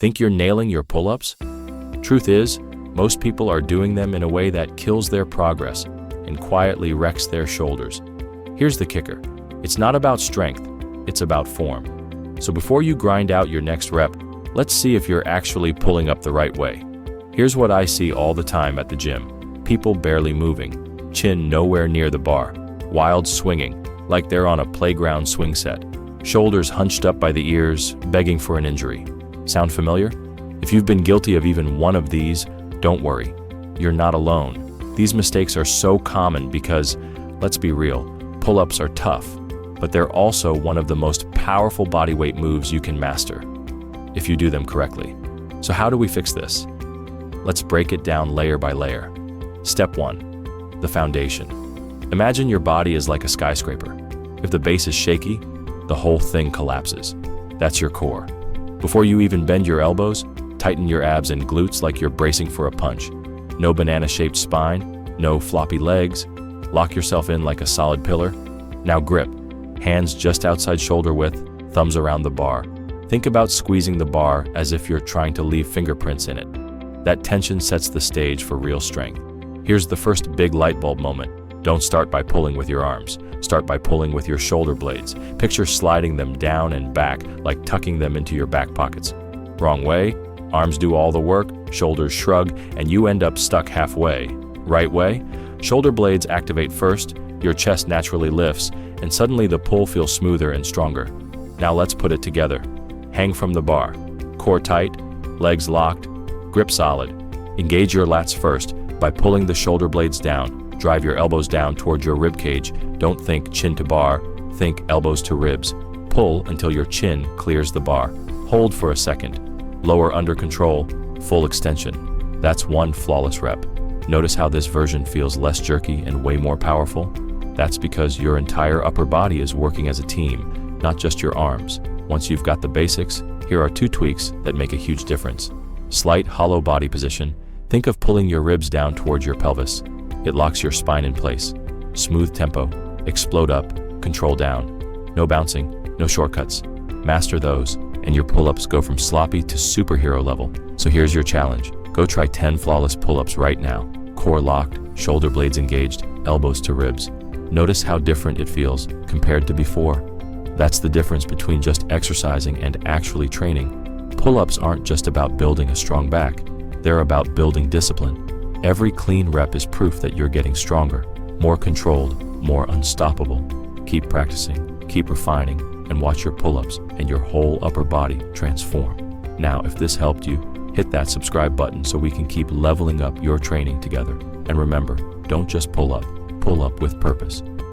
Think you're nailing your pull-ups? Truth is, most people are doing them in a way that kills their progress and quietly wrecks their shoulders. Here's the kicker. It's not about strength, it's about form. So before you grind out your next rep, let's see if you're actually pulling up the right way. Here's what I see all the time at the gym. People barely moving, chin nowhere near the bar, wild swinging, like they're on a playground swing set. Shoulders hunched up by the ears, begging for an injury. Sound familiar? If you've been guilty of even one of these, don't worry. You're not alone. These mistakes are so common because, let's be real, pull-ups are tough, but they're also one of the most powerful bodyweight moves you can master, if you do them correctly. So how do we fix this? Let's break it down layer by layer. Step 1, the foundation. Imagine your body is like a skyscraper. If the base is shaky, the whole thing collapses. That's your core. Before you even bend your elbows, tighten your abs and glutes like you're bracing for a punch. No banana-shaped spine, no floppy legs. Lock yourself in like a solid pillar. Now grip. Hands just outside shoulder width, thumbs around the bar. Think about squeezing the bar as if you're trying to leave fingerprints in it. That tension sets the stage for real strength. Here's the first big light bulb moment. Don't start by pulling with your arms. Start by pulling with your shoulder blades. Picture sliding them down and back, like tucking them into your back pockets. Wrong way, arms do all the work, shoulders shrug, and you end up stuck halfway. Right way, shoulder blades activate first, your chest naturally lifts, and suddenly the pull feels smoother and stronger. Now let's put it together. Hang from the bar. Core tight, legs locked, grip solid. Engage your lats first by pulling the shoulder blades down. Drive your elbows down toward your rib cage. Don't think chin to bar, think elbows to ribs. Pull until your chin clears the bar. Hold for a second. Lower under control, full extension. That's one flawless rep. Notice how this version feels less jerky and way more powerful? That's because your entire upper body is working as a team, not just your arms. Once you've got the basics, here are 2 tweaks that make a huge difference. Slight hollow body position. Think of pulling your ribs down towards your pelvis. It locks your spine in place. Smooth tempo, explode up, control down. No bouncing, no shortcuts. Master those, and your pull-ups go from sloppy to superhero level. So here's your challenge. Go try 10 flawless pull-ups right now. Core locked, shoulder blades engaged, elbows to ribs. Notice how different it feels compared to before. That's the difference between just exercising and actually training. Pull-ups aren't just about building a strong back. They're about building discipline. Every clean rep is proof that you're getting stronger, more controlled, more unstoppable. Keep practicing, keep refining, and watch your pull-ups and your whole upper body transform. Now, if this helped you, hit that subscribe button so we can keep leveling up your training together. And remember, don't just pull up with purpose.